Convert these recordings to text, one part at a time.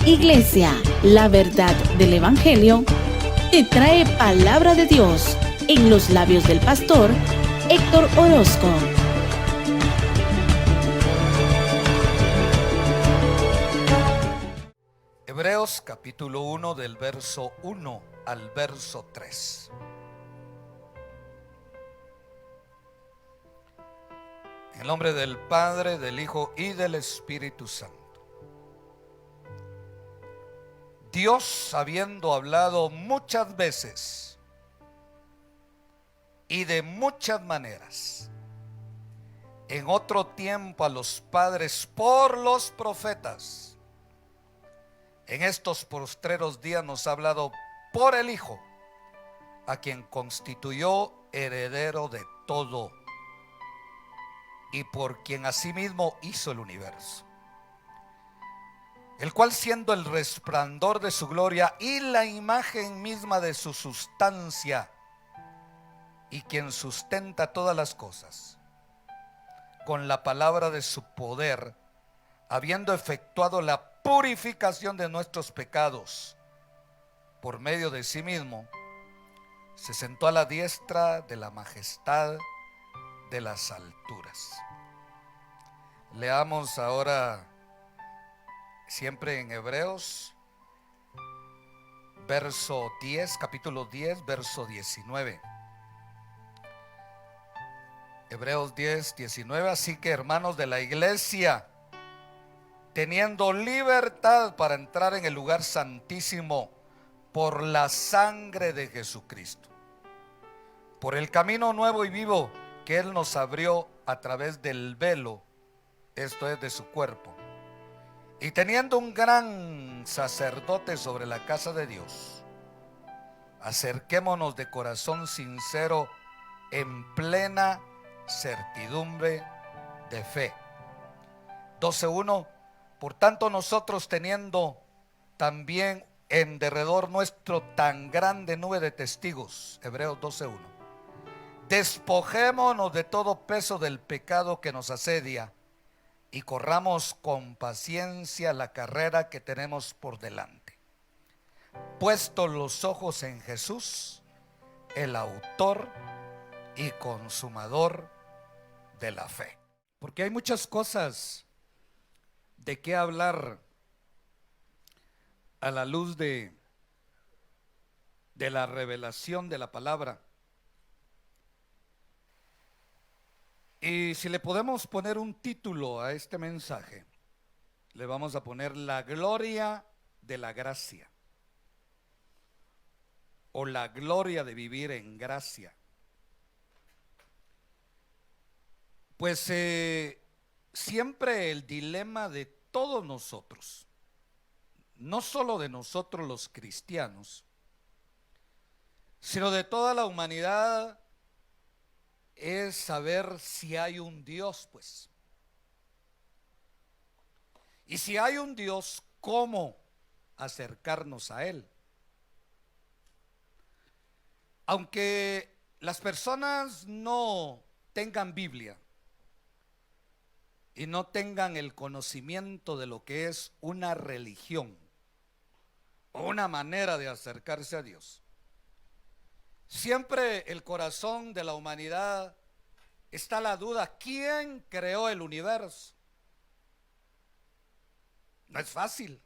Iglesia, la verdad del Evangelio, te trae palabra de Dios en los labios del pastor Héctor Orozco. Hebreos capítulo 1 del verso 1 al verso 3. En el nombre del Padre, del Hijo y del Espíritu Santo. Dios, habiendo hablado muchas veces y de muchas maneras en otro tiempo a los padres por los profetas, en estos postreros días nos ha hablado por el Hijo, a quien constituyó heredero de todo y por quien asimismo hizo el universo, el cual, siendo el resplandor de su gloria y la imagen misma de su sustancia, y quien sustenta todas las cosas, con la palabra de su poder, habiendo efectuado la purificación de nuestros pecados por medio de sí mismo, se sentó a la diestra de la majestad de las alturas. Leamos ahora, siempre en Hebreos, verso 10, capítulo 10, verso 19. Hebreos 10, 19. Así que, hermanos de la iglesia, teniendo libertad para entrar en el lugar santísimo por la sangre de Jesucristo, por el camino nuevo y vivo que Él nos abrió a través del velo, esto es, de su cuerpo, y teniendo un gran sacerdote sobre la casa de Dios, acerquémonos de corazón sincero en plena certidumbre de fe. 12:1. Por tanto, nosotros, teniendo también en derredor nuestro tan grande nube de testigos, Hebreos 12:1, despojémonos de todo peso del pecado que nos asedia y corramos con paciencia la carrera que tenemos por delante, puestos los ojos en Jesús, el autor y consumador de la fe. Porque hay muchas cosas de qué hablar a la luz de la revelación de la palabra. Y si le podemos poner un título a este mensaje, le vamos a poner la gloria de la gracia, o la gloria de vivir en gracia. Pues siempre el dilema de todos nosotros, no solo de nosotros los cristianos, sino de toda la humanidad, es saber si hay un Dios, pues. Y si hay un Dios, ¿cómo acercarnos a Él? Aunque las personas no tengan Biblia y no tengan el conocimiento de lo que es una religión o una manera de acercarse a Dios, siempre el corazón de la humanidad está la duda: ¿quién creó el universo? No es fácil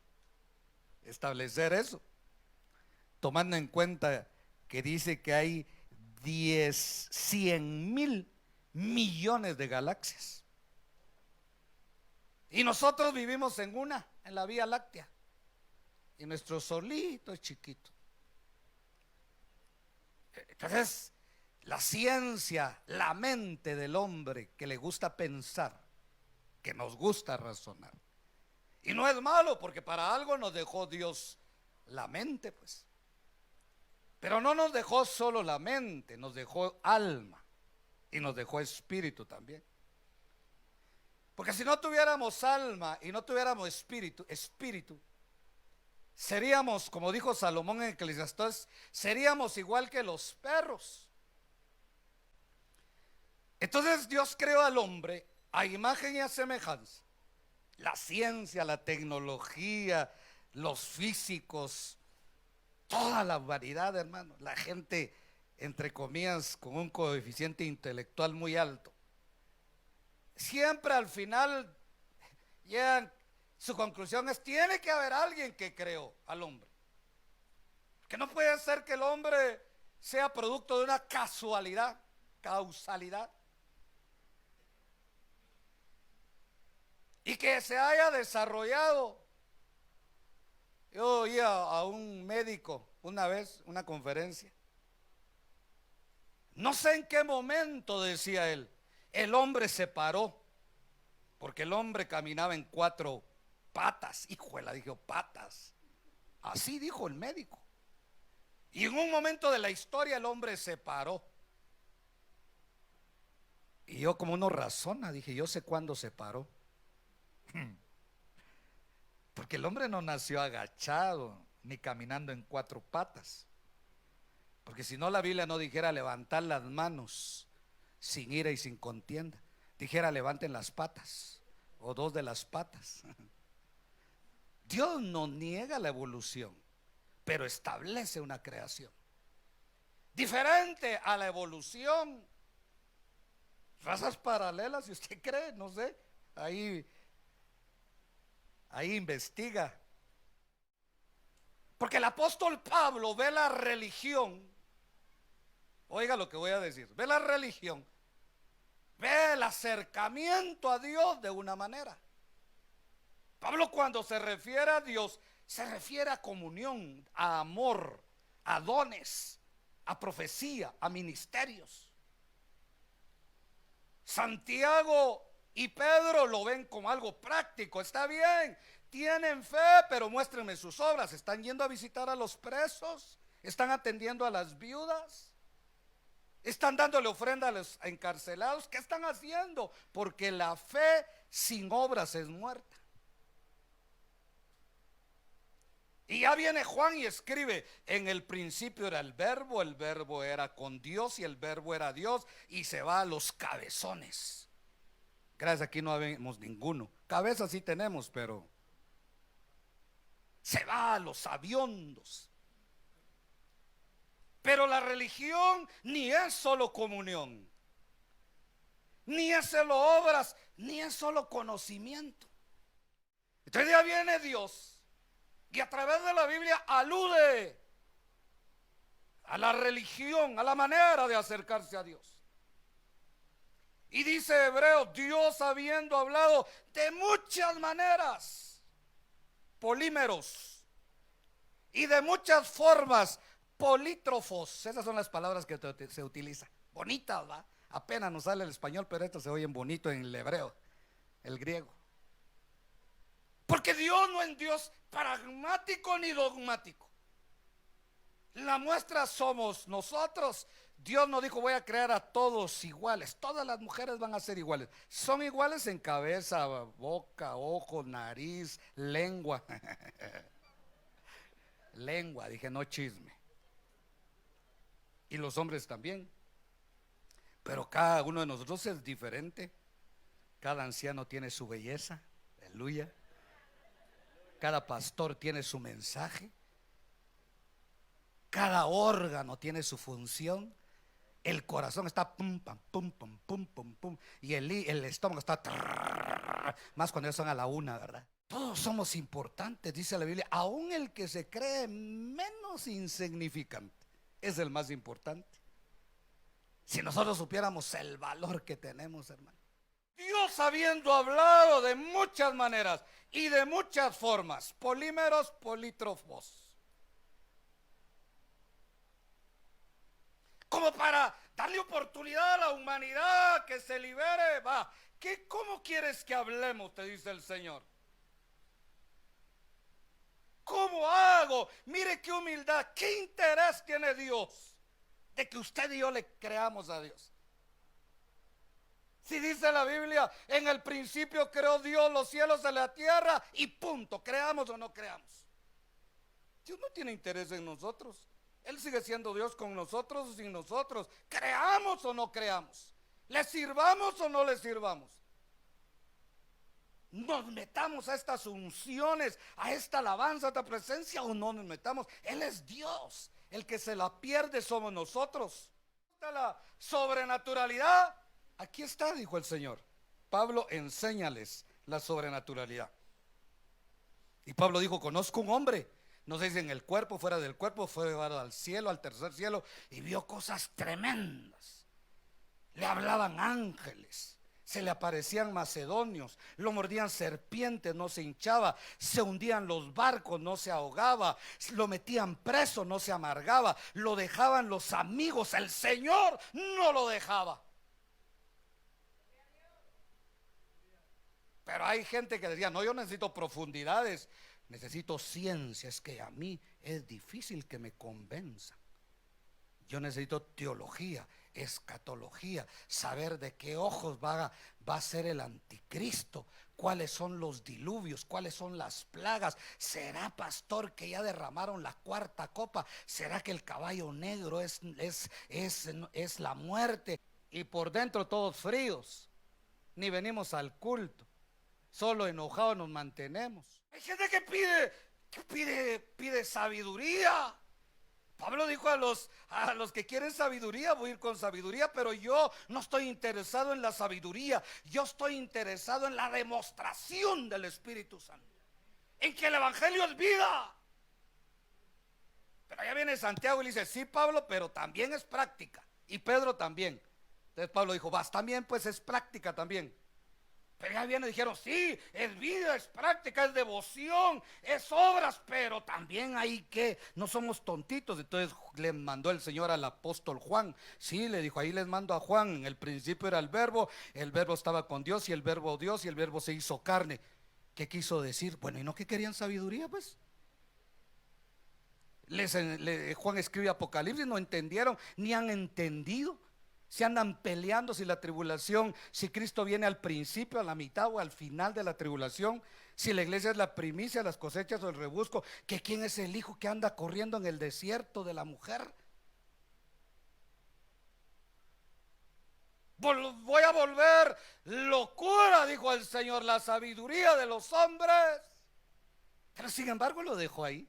establecer eso, tomando en cuenta que dice que hay 100,000 millones de galaxias. Y nosotros vivimos en la Vía Láctea, y nuestro solito es chiquito. Entonces, la ciencia, la mente del hombre que le gusta pensar, que nos gusta razonar, y no es malo, porque para algo nos dejó Dios la mente, pues. Pero no nos dejó solo la mente, nos dejó alma y nos dejó espíritu también. Porque si no tuviéramos alma y no tuviéramos espíritu, seríamos, como dijo Salomón en Eclesiastés, seríamos igual que los perros. Entonces Dios creó al hombre a imagen y a semejanza. La ciencia, la tecnología, los físicos, toda la variedad, hermano, la gente, entre comillas, con un coeficiente intelectual muy alto, siempre al final llegan, su conclusión es: tiene que haber alguien que creó al hombre, que no puede ser que el hombre sea producto de una causalidad. Y que se haya desarrollado. Yo oí a un médico una vez, una conferencia. No sé en qué momento, decía él, el hombre se paró, porque el hombre caminaba en 4 patas. Híjole, dijo patas. Así dijo el médico. Y en un momento de la historia el hombre se paró. Y yo, como uno razona, dije: yo sé cuándo se paró. Porque el hombre no nació agachado ni caminando en 4 patas. Porque si no, la Biblia no dijera levantar las manos sin ira y sin contienda. Dijera: levanten las patas, o 2 de las patas. Dios no niega la evolución, pero establece una creación diferente a la evolución. Razas paralelas, si usted cree, no sé, ahí investiga. Porque el apóstol Pablo ve la religión, oiga lo que voy a decir, ve la religión, ve el acercamiento a Dios de una manera. Pablo, cuando se refiere a Dios, se refiere a comunión, a amor, a dones, a profecía, a ministerios. Santiago y Pedro lo ven como algo práctico. Está bien, tienen fe, pero muéstrenme sus obras. ¿Están yendo a visitar a los presos? ¿Están atendiendo a las viudas? ¿Están dándole ofrenda a los encarcelados? ¿Qué están haciendo? Porque la fe sin obras es muerta. Y ya viene Juan y escribe: en el principio era el verbo era con Dios y el verbo era Dios. Y se va a los cabezones. Gracias, aquí no vemos ninguno. Cabezas sí tenemos, pero se va a los sabiondos. Pero la religión ni es solo comunión, ni es solo obras, ni es solo conocimiento. Entonces ya viene Dios y a través de la Biblia alude a la religión, a la manera de acercarse a Dios. Y dice Hebreos: Dios, habiendo hablado de muchas maneras, polímeros, y de muchas formas, polítropos. Esas son las palabras que se utilizan. Bonitas, ¿va? Apenas nos sale el español, pero estas se oyen bonito en el hebreo, el griego. Porque Dios no es Dios pragmático ni dogmático. La muestra somos nosotros. Dios no dijo: voy a crear a todos iguales, todas las mujeres van a ser iguales. Son iguales en cabeza, boca, ojos, nariz, lengua. Lengua, dije, no chisme. Y los hombres también. Pero cada uno de nosotros es diferente. Cada anciano tiene su belleza. Aleluya. Cada pastor tiene su mensaje. Cada órgano tiene su función. El corazón está pum, pam, pum, pum, pum, pum, pum. Y el estómago está más cuando son a la 1, ¿verdad? Todos somos importantes, dice la Biblia. Aún el que se cree menos insignificante es el más importante. Si nosotros supiéramos el valor que tenemos, hermano. Dios, habiendo hablado de muchas maneras y de muchas formas, polímeros, polítropos, como para darle oportunidad a la humanidad que se libere. Va, ¿cómo quieres que hablemos?, te dice el Señor. ¿Cómo hago? Mire qué humildad, qué interés tiene Dios de que usted y yo le creamos a Dios. Si dice la Biblia: en el principio creó Dios los cielos y la tierra, y punto, creamos o no creamos. Dios no tiene interés en nosotros. Él sigue siendo Dios con nosotros o sin nosotros. Creamos o no creamos, le sirvamos o no le sirvamos. nos metamos a estas unciones, a esta alabanza, a esta presencia, o no nos metamos. Él es Dios. El que se la pierde somos nosotros. La sobrenaturalidad, aquí está, dijo el Señor. Pablo, enséñales la sobrenaturalidad. Y Pablo dijo, conozco un hombre, no sé si en el cuerpo, fuera del cuerpo, fue llevado al cielo, al tercer cielo, y vio cosas tremendas. Le hablaban ángeles, se le aparecían macedonios, lo mordían serpientes, no se hinchaba, se hundían los barcos, no se ahogaba, lo metían preso, no se amargaba, lo dejaban los amigos, el Señor no lo dejaba. Pero hay gente que decía, no, yo necesito profundidades, necesito ciencia, es que a mí es difícil que me convenza. Yo necesito teología, escatología, saber de qué ojos va a ser el anticristo, cuáles son los diluvios, cuáles son las plagas. ¿Será, pastor, que ya derramaron la cuarta copa? ¿Será que el caballo negro es la muerte? Y por dentro todos fríos, ni venimos al culto, solo enojados nos mantenemos. Hay gente que pide sabiduría. Pablo dijo a los que quieren sabiduría, voy a ir con sabiduría, pero yo no estoy interesado en la sabiduría, yo estoy interesado en la demostración del Espíritu Santo, en que el Evangelio es vida. Pero allá viene Santiago y le dice, sí, Pablo, pero también es práctica, y Pedro también. Entonces Pablo dijo, vas, también pues es práctica también. Pero ya viene y dijeron, sí, es vida, es práctica, es devoción, es obras, pero también hay que, no somos tontitos. Entonces le mandó el Señor al apóstol Juan. Sí, le dijo, ahí les mando a Juan. En el principio era el verbo estaba con Dios, y el verbo se hizo carne. ¿Qué quiso decir? Bueno, ¿y no que querían sabiduría, pues? Juan escribe Apocalipsis, no entendieron, ni han entendido. Se andan peleando si la tribulación, si Cristo viene al principio, a la mitad o al final de la tribulación, si la iglesia es la primicia, las cosechas o el rebusco, que quién es el hijo que anda corriendo en el desierto de la mujer. Voy a volver locura, dijo el Señor, la sabiduría de los hombres. Pero sin embargo lo dejó ahí.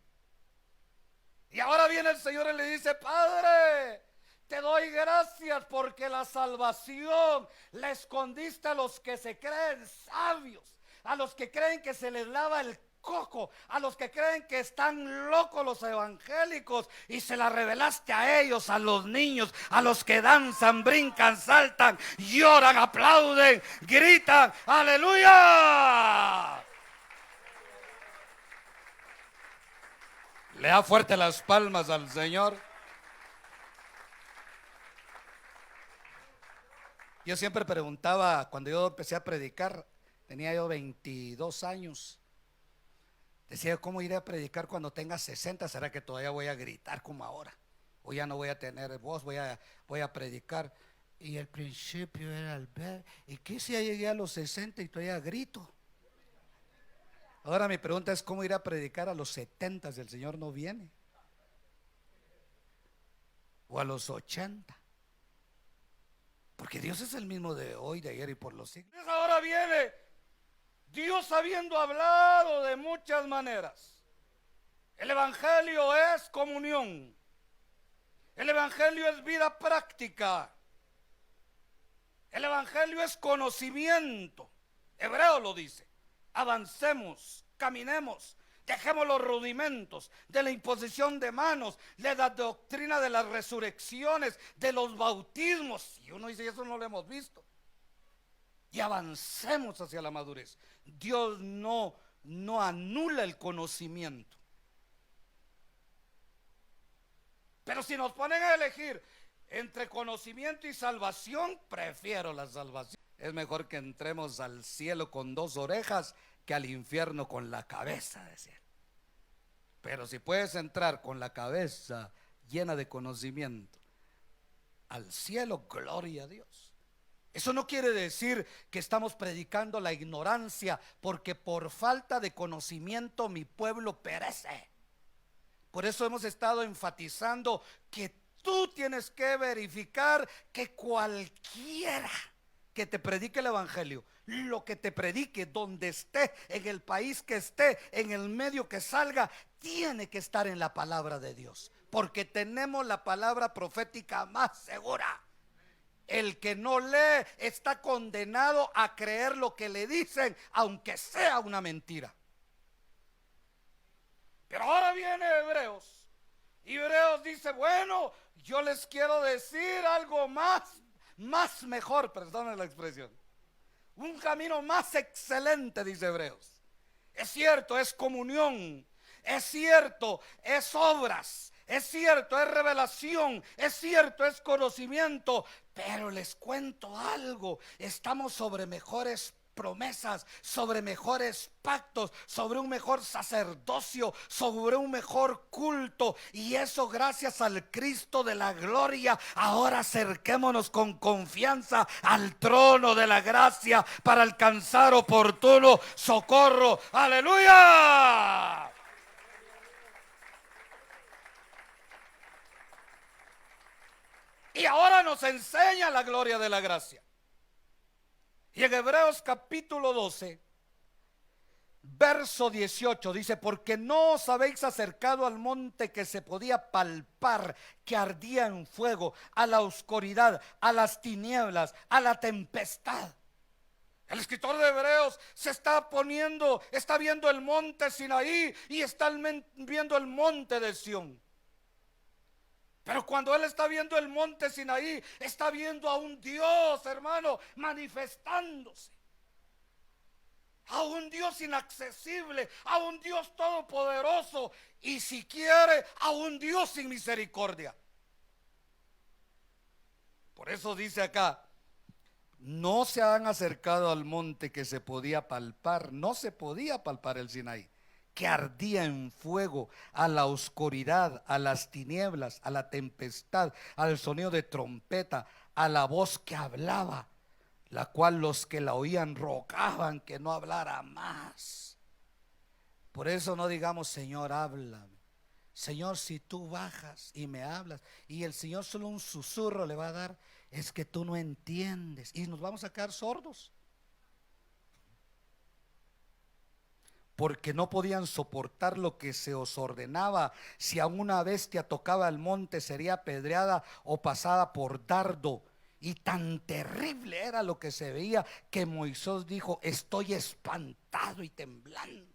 Y ahora viene el Señor y le dice, Padre, te doy gracias porque la salvación la escondiste a los que se creen sabios, a los que creen que se les lava el coco, a los que creen que están locos los evangélicos, y se la revelaste a ellos, a los niños, a los que danzan, brincan, saltan, lloran, aplauden, gritan, aleluya. Le da fuerte las palmas al Señor. Yo siempre preguntaba, cuando yo empecé a predicar, tenía yo 22 años, decía, ¿cómo iré a predicar cuando tenga 60? ¿Será que todavía voy a gritar como ahora? O ya no voy a tener voz, voy a predicar. Y el principio era el ver, ¿y qué si ya llegué a los 60 y todavía grito? Ahora mi pregunta es, ¿cómo iré a predicar a los 70 si el Señor no viene? O a los 80. Porque Dios es el mismo de hoy, de ayer y por los siglos. Ahora viene Dios habiendo hablado de muchas maneras. El Evangelio es comunión. El Evangelio es vida práctica. El Evangelio es conocimiento. Hebreo lo dice. Avancemos, caminemos. Dejemos los rudimentos de la imposición de manos, de la doctrina de las resurrecciones, de los bautismos. Y uno dice, eso no lo hemos visto. Y avancemos hacia la madurez. Dios no anula el conocimiento. Pero si nos ponen a elegir entre conocimiento y salvación, prefiero la salvación. Es mejor que entremos al cielo con 2 orejas que al infierno con la cabeza, decía. Pero si puedes entrar con la cabeza llena de conocimiento al cielo, gloria a Dios. Eso no quiere decir que estamos predicando la ignorancia, porque por falta de conocimiento mi pueblo perece. Por eso hemos estado enfatizando que tú tienes que verificar que cualquiera que te predique el evangelio, lo que te predique, donde esté, en el país que esté, en el medio que salga, tiene que estar en la palabra de Dios, porque tenemos la palabra profética más segura. El que no lee está condenado a creer lo que le dicen, aunque sea una mentira. Pero ahora viene Hebreos. Y Hebreos dice, bueno, yo les quiero decir algo más mejor, perdonen la expresión. Un camino más excelente, dice Hebreos. Es cierto, es comunión. Es cierto, es obras. Es cierto, es revelación. Es cierto, es conocimiento. Pero les cuento algo. Estamos sobre mejores promesas, sobre mejores pactos, sobre un mejor sacerdocio, sobre un mejor culto, y eso gracias al Cristo de la gloria. Ahora acerquémonos con confianza al trono de la gracia para alcanzar oportuno socorro. Aleluya. Y ahora nos enseña la gloria de la gracia. Y en Hebreos capítulo 12, verso 18 dice, porque no os habéis acercado al monte que se podía palpar, que ardía en fuego, a la oscuridad, a las tinieblas, a la tempestad. El escritor de Hebreos se está viendo el monte Sinaí y está viendo el monte de Sión. Pero cuando él está viendo el monte Sinaí, está viendo a un Dios, hermano, manifestándose. A un Dios inaccesible, a un Dios todopoderoso, y si quiere, a un Dios sin misericordia. Por eso dice acá, no se han acercado al monte que se podía palpar. No se podía palpar el Sinaí, que ardía en fuego, a la oscuridad, a las tinieblas, a la tempestad, al sonido de trompeta, a la voz que hablaba, la cual los que la oían rogaban que no hablara más. Por eso no digamos, Señor, háblame. Señor, si tú bajas y me hablas, y el Señor solo un susurro le va a dar, es que tú no entiendes, y nos vamos a quedar sordos. Porque no podían soportar lo que se os ordenaba. Si a una bestia tocaba el monte, sería apedreada o pasada por dardo. Y tan terrible era lo que se veía, que Moisés dijo, estoy espantado y temblando.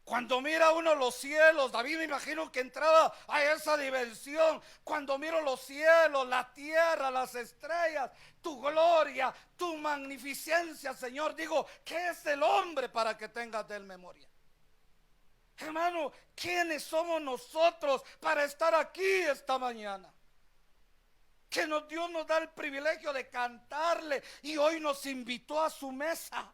Cuando mira uno los cielos, David me imagino que entraba a esa dimensión. Cuando miro los cielos, la tierra, las estrellas, tu gloria, tu magnificencia, Señor, digo, ¿qué es el hombre para que tengas de él memoria? Hermano, ¿quiénes somos nosotros para estar aquí esta mañana? Que Dios nos da el privilegio de cantarle, y hoy nos invitó a su mesa.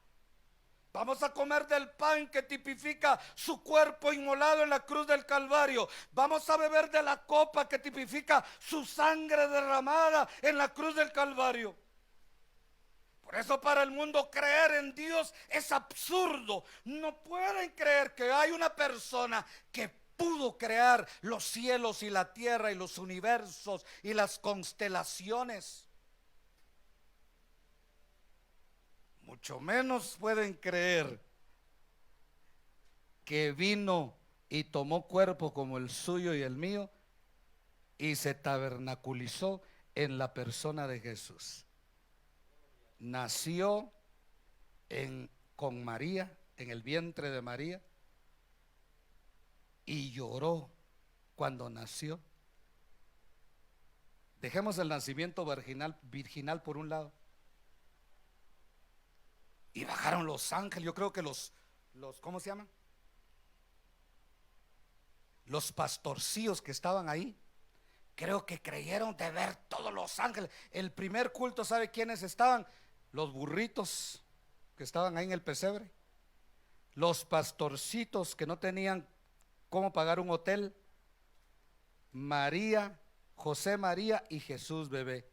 Vamos a comer del pan que tipifica su cuerpo inmolado en la cruz del Calvario. Vamos a beber de la copa que tipifica su sangre derramada en la cruz del Calvario. Por eso para el mundo creer en Dios es absurdo. No pueden creer que hay una persona que pudo crear los cielos y la tierra y los universos y las constelaciones. Mucho menos pueden creer que vino y tomó cuerpo como el suyo y el mío y se tabernaculizó en la persona de Jesús. Nació con María, en el vientre de María, y lloró cuando nació. Dejemos el nacimiento virginal por un lado. Y bajaron los ángeles. Yo creo que los ¿cómo se llaman? Los pastorcillos que estaban ahí, creo que creyeron de ver todos los ángeles. El primer culto, ¿sabe quiénes estaban? Los burritos que estaban ahí en el pesebre, los pastorcitos que no tenían cómo pagar un hotel, María, José María y Jesús bebé.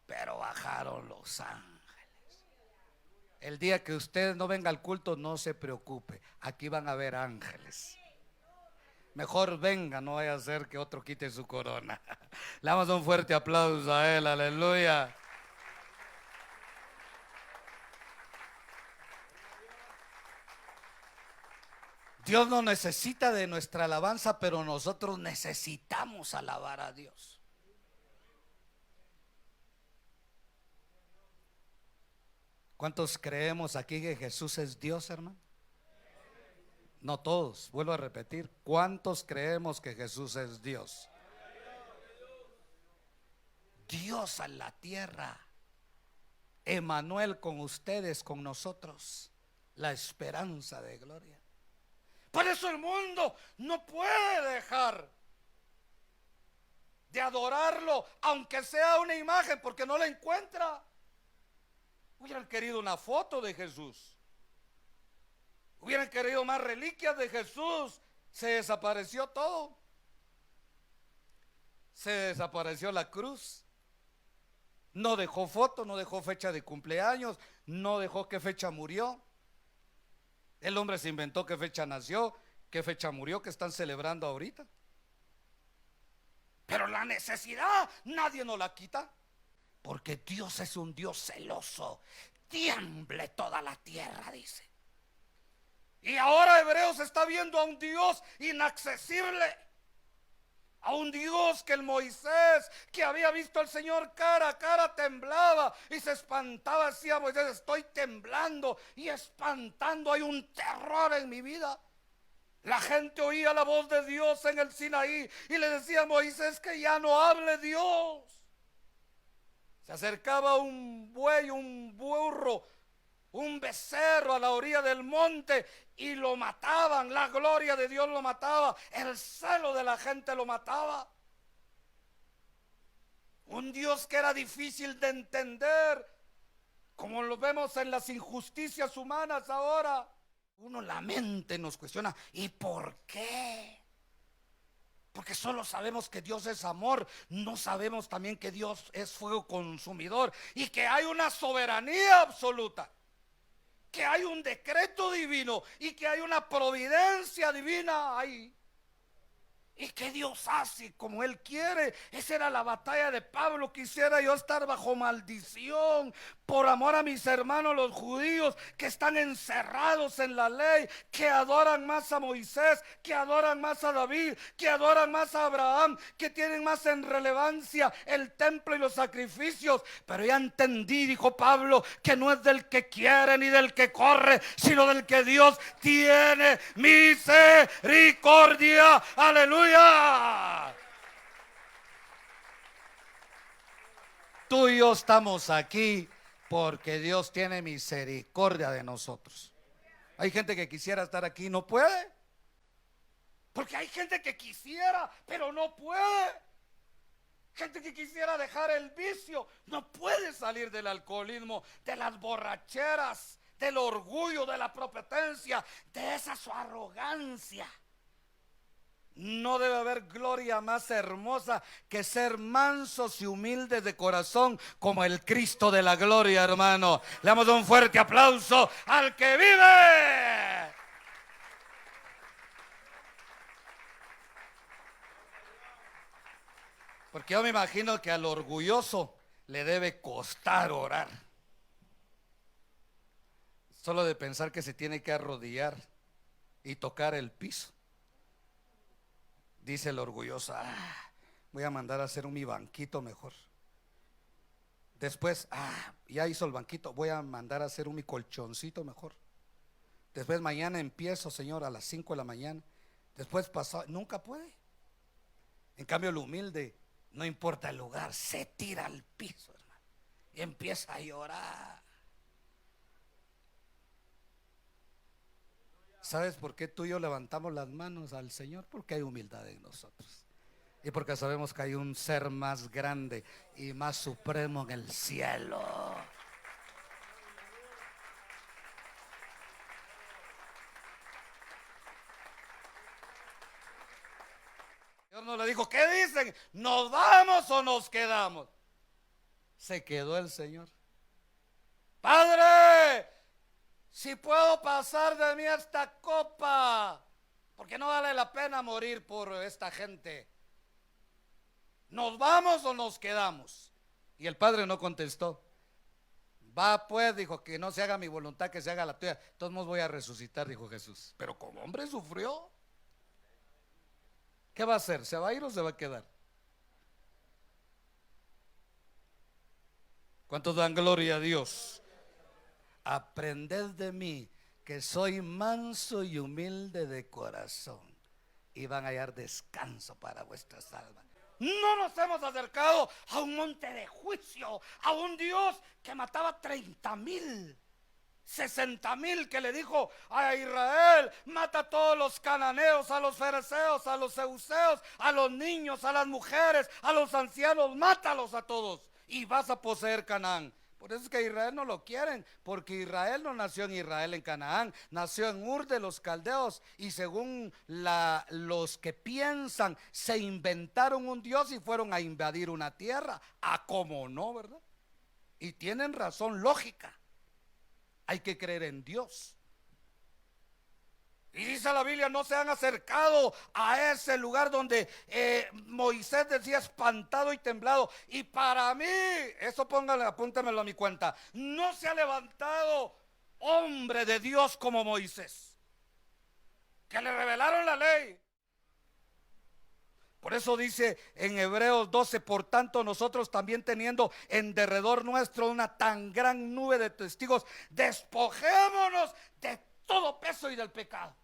Pero bajaron los ángeles. El día que usted no venga al culto, no se preocupe, aquí van a ver ángeles. Mejor venga, no vaya a ser que otro quite su corona. Le damos un fuerte aplauso a él, aleluya. Dios no necesita de nuestra alabanza, pero nosotros necesitamos alabar a Dios. ¿Cuántos creemos aquí que Jesús es Dios, hermano? No todos, vuelvo a repetir. ¿Cuántos creemos que Jesús es Dios? Dios a la tierra. Emanuel con ustedes, con nosotros, la esperanza de gloria. Por eso el mundo no puede dejar de adorarlo, aunque sea una imagen, porque no la encuentra. Hubieran querido una foto de Jesús, hubieran querido más reliquias de Jesús. Se desapareció todo. Se desapareció la cruz. No dejó foto, no dejó fecha de cumpleaños, no dejó qué fecha murió. El hombre se inventó qué fecha nació, qué fecha murió, que están celebrando ahorita. Pero la necesidad nadie nos la quita, porque Dios es un Dios celoso. Tiemble toda la tierra, dice. Y ahora Hebreos está viendo a un Dios inaccesible, a un Dios que el Moisés, que había visto al Señor cara a cara, temblaba y se espantaba. Decía Moisés: estoy temblando y espantando, hay un terror en mi vida. La gente oía la voz de Dios en el Sinaí y le decía a Moisés que ya no hable Dios. Se acercaba un buey, un burro, un becerro a la orilla del monte y lo mataban. La gloria de Dios lo mataba, el celo de la gente lo mataba. Un Dios que era difícil de entender, como lo vemos en las injusticias humanas ahora. Uno, la mente nos cuestiona: ¿y por qué? Porque solo sabemos que Dios es amor, no sabemos también que Dios es fuego consumidor y que hay una soberanía absoluta, que hay un decreto divino y que hay una providencia divina ahí. Y que Dios hace como Él quiere. Esa era la batalla de Pablo. Quisiera yo estar bajo maldición por amor a mis hermanos los judíos, que están encerrados en la ley, que adoran más a Moisés, que adoran más a David, que adoran más a Abraham, que tienen más en relevancia el templo y los sacrificios. Pero ya entendí, dijo Pablo, que no es del que quiere ni del que corre, sino del que Dios tiene misericordia. Aleluya. Tú y yo estamos aquí porque Dios tiene misericordia de nosotros. Hay gente que quisiera estar aquí y no puede, porque hay gente que quisiera pero no puede. Gente que quisiera dejar el vicio, no puede salir del alcoholismo, de las borracheras, del orgullo, de la prepotencia, de esa su arrogancia. No debe haber gloria más hermosa que ser mansos y humildes de corazón como el Cristo de la gloria, hermano. Le damos un fuerte aplauso al que vive. Porque yo me imagino que al orgulloso le debe costar orar. Solo de pensar que se tiene que arrodillar y tocar el piso. Dice el orgulloso: voy a mandar a hacer mi banquito mejor. Después, ya hizo el banquito, voy a mandar a hacer mi colchoncito mejor. Después, mañana empiezo, Señor, a las 5 de la mañana. Después pasó, nunca puede. En cambio, el humilde, no importa el lugar, se tira al piso, hermano, y empieza a llorar. ¿Sabes por qué tú y yo levantamos las manos al Señor? Porque hay humildad en nosotros. Y porque sabemos que hay un ser más grande y más supremo en el cielo. Dios no le dijo: ¿qué dicen? ¿Nos vamos o nos quedamos? Se quedó el Señor. Padre, si puedo pasar de mí esta copa, porque no vale la pena morir por esta gente. ¿Nos vamos o nos quedamos? Y el padre no contestó. Va pues, dijo, que no se haga mi voluntad, que se haga la tuya. De todos modos voy a resucitar, dijo Jesús. Pero como hombre sufrió. ¿Qué va a hacer? ¿Se va a ir o se va a quedar? ¿Cuántos dan gloria a Dios? Aprended de mí, que soy manso y humilde de corazón, y van a hallar descanso para vuestras almas. No nos hemos acercado a un monte de juicio, a un Dios que mataba 30,000, 60,000, que le dijo a Israel: mata a todos los cananeos, a los fereceos, a los euseos, a los niños, a las mujeres, a los ancianos, mátalos a todos y vas a poseer Canaán. Por eso es que Israel no lo quieren, porque Israel no nació en Israel, en Canaán, nació en Ur de los Caldeos, y según los que piensan, se inventaron un Dios y fueron a invadir una tierra. Cómo no, ¿verdad? Y tienen razón lógica. Hay que creer en Dios. Y dice la Biblia: no se han acercado a ese lugar donde Moisés decía espantado y temblado. Y para mí, eso póngale, apúntamelo a mi cuenta, no se ha levantado hombre de Dios como Moisés, que le revelaron la ley. Por eso dice en Hebreos 12: por tanto nosotros también, teniendo en derredor nuestro una tan gran nube de testigos, despojémonos de todo peso y del pecado,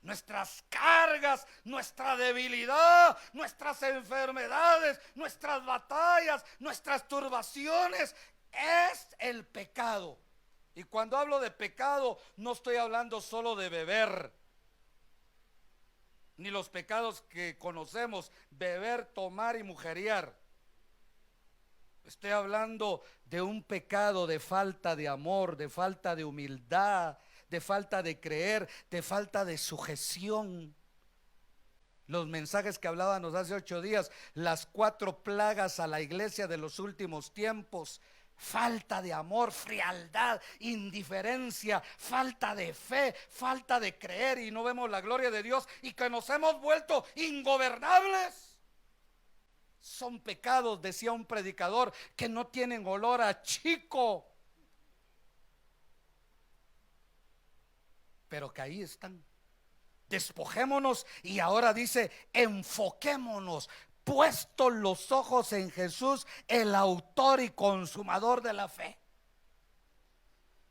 nuestras cargas, nuestra debilidad, nuestras enfermedades, nuestras batallas, nuestras turbaciones. Es el pecado. Y cuando hablo de pecado, no estoy hablando solo de beber, ni los pecados que conocemos: beber, tomar y mujeriar. Estoy hablando de un pecado de falta de amor, de falta de humildad, de falta de creer, de falta de sujeción. Los mensajes que hablábamos hace 8 días, las 4 plagas a la iglesia de los últimos tiempos: falta de amor, frialdad, indiferencia, falta de fe, falta de creer, y no vemos la gloria de Dios, y que nos hemos vuelto ingobernables. Son pecados, decía un predicador, que no tienen olor a chico, pero que ahí están. Despojémonos, y ahora dice: enfoquémonos, puestos los ojos en Jesús, el autor y consumador de la fe.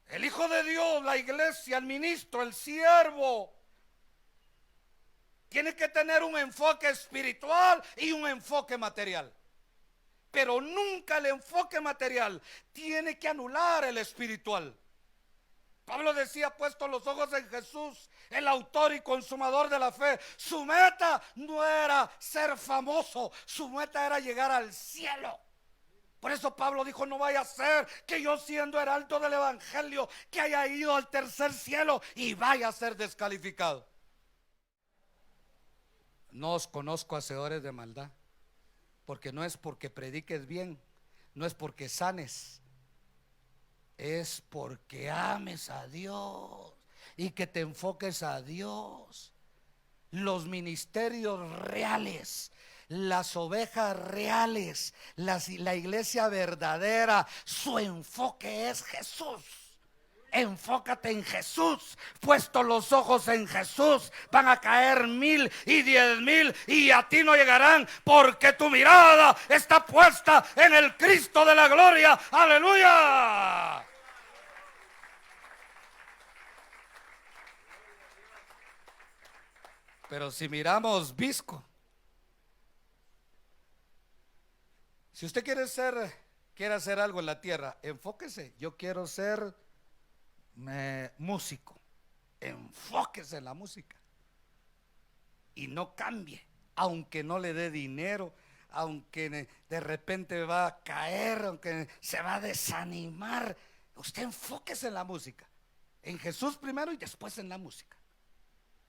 El Hijo de Dios, la iglesia, el ministro, el siervo, tiene que tener un enfoque espiritual y un enfoque material. Pero nunca el enfoque material tiene que anular el espiritual. Pablo decía: puesto los ojos en Jesús, el autor y consumador de la fe. Su meta no era ser famoso, su meta era llegar al cielo. Por eso Pablo dijo: no vaya a ser que yo, siendo heraldo del evangelio, que haya ido al tercer cielo y vaya a ser descalificado. No os conozco hacedores de maldad, porque no es porque prediques bien, no es porque sanes, es porque ames a Dios y que te enfoques a Dios. Los ministerios reales, las ovejas reales, la iglesia verdadera, su enfoque es Jesús. Enfócate en Jesús. Puesto los ojos en Jesús, van a caer 1,000 y 10,000 y a ti no llegarán, porque tu mirada está puesta en el Cristo de la gloria. Aleluya. Pero si miramos visco, si usted quiere hacer algo en la tierra, enfóquese. Yo quiero ser músico, enfóquese en la música y no cambie, aunque no le dé dinero, aunque de repente va a caer, aunque se va a desanimar. Usted enfóquese en la música, en Jesús primero y después en la música.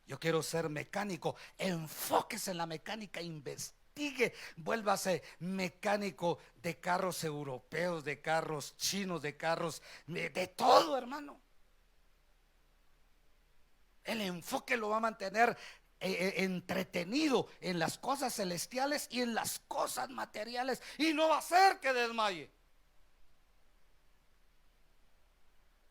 Yo quiero ser mecánico, enfóquese en la mecánica, investigue, vuélvase mecánico de carros europeos, de carros chinos, de carros, de todo, hermano. El enfoque lo va a mantener entretenido en las cosas celestiales y en las cosas materiales, y no va a hacer que desmaye.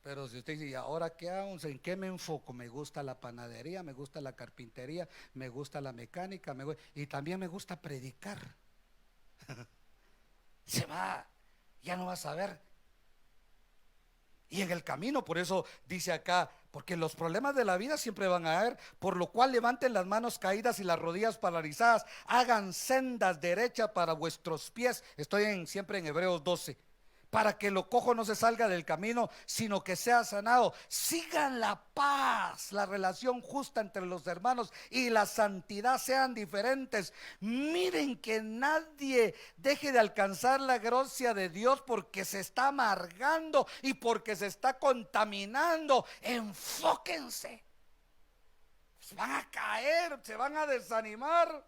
Pero si usted dice, ¿y ahora qué hago? ¿En qué me enfoco? Me gusta la panadería, me gusta la carpintería, me gusta la mecánica, y también me gusta predicar. Ya no va a saber. Y en el camino, por eso dice acá, porque los problemas de la vida siempre van a haber, por lo cual levanten las manos caídas y las rodillas paralizadas, hagan sendas derechas para vuestros pies. Estoy siempre en Hebreos 12. Para que lo cojo no se salga del camino, sino que sea sanado. Sigan la paz, la relación justa entre los hermanos y la santidad sean diferentes. Miren que nadie deje de alcanzar la gracia de Dios porque se está amargando y porque se está contaminando. Enfóquense. Se van a caer, se van a desanimar.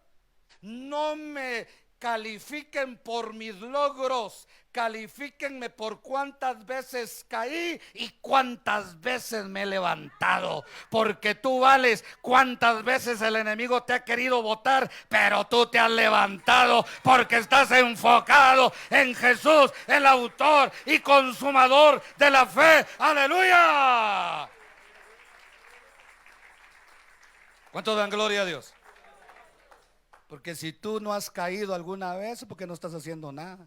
No me califiquen por mis logros, califíquenme por cuántas veces caí y cuántas veces me he levantado, porque tú vales. Cuántas veces el enemigo te ha querido botar, pero tú te has levantado porque estás enfocado en Jesús, el autor y consumador de la fe. ¡Aleluya! ¿Cuántos dan gloria a Dios? Porque si tú no has caído alguna vez, es porque no estás haciendo nada.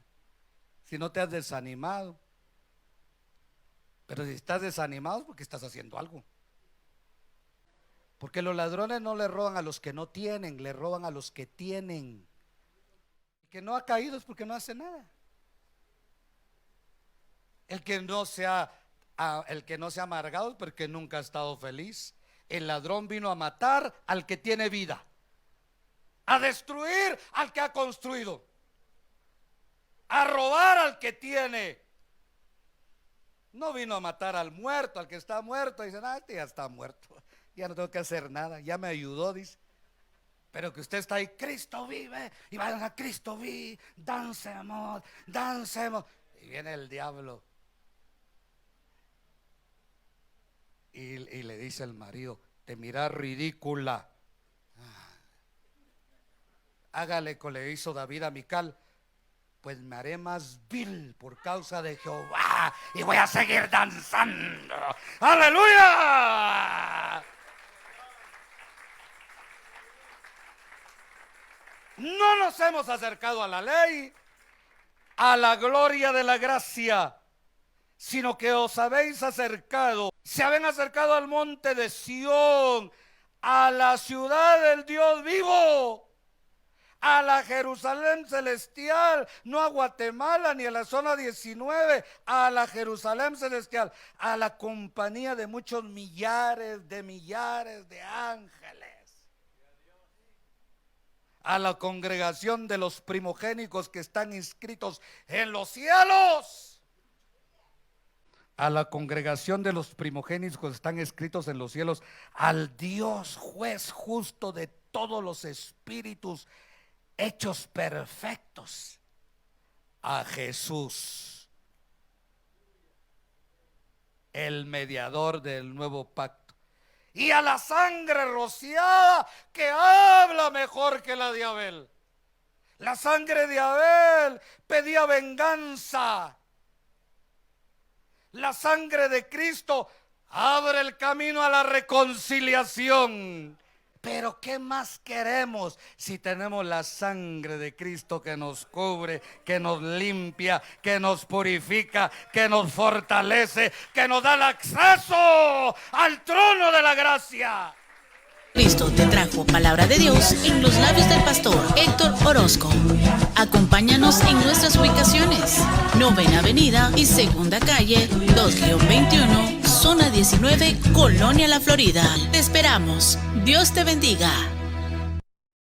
Si no te has desanimado. Pero si estás desanimado es porque estás haciendo algo. Porque los ladrones no le roban a los que no tienen, le roban a los que tienen. El que no ha caído es porque no hace nada. El que no se ha amargado es porque nunca ha estado feliz. El ladrón vino a matar al que tiene vida, a destruir al que ha construido, a robar al que tiene. No vino a matar al muerto, al que está muerto. Dicen, este ya está muerto, ya no tengo que hacer nada, ya me ayudó, dice. Pero que usted está ahí, Cristo vive, y vayan a Cristo vive, dancemos, dancemos. Y viene el diablo y le dice al marido, te mira ridícula. Hágale como le hizo David a Mical, pues me haré más vil por causa de Jehová y voy a seguir danzando. ¡Aleluya! No nos hemos acercado a la ley, a la gloria de la gracia, sino que os habéis acercado, se habéis acercado al monte de Sión, a la ciudad del Dios vivo, a la Jerusalén celestial, no a Guatemala ni a la zona 19, a la Jerusalén celestial, a la compañía de muchos millares de ángeles, a la congregación de los primogénitos que están inscritos en los cielos. A la congregación de los primogénitos que están escritos en los cielos, al Dios juez justo de todos los espíritus hechos perfectos, a Jesús, el mediador del nuevo pacto, y a la sangre rociada que habla mejor que la de Abel. La sangre de Abel pedía venganza. La sangre de Cristo abre el camino a la reconciliación. Pero ¿qué más queremos si tenemos la sangre de Cristo que nos cubre, que nos limpia, que nos purifica, que nos fortalece, que nos da el acceso al trono de la gracia? Cristo te trajo palabra de Dios en los labios del pastor Héctor Orozco. Acompáñanos en nuestras ubicaciones: Novena Avenida y Segunda Calle, 2-21, Zona 19, Colonia La Florida. Te esperamos. Dios te bendiga.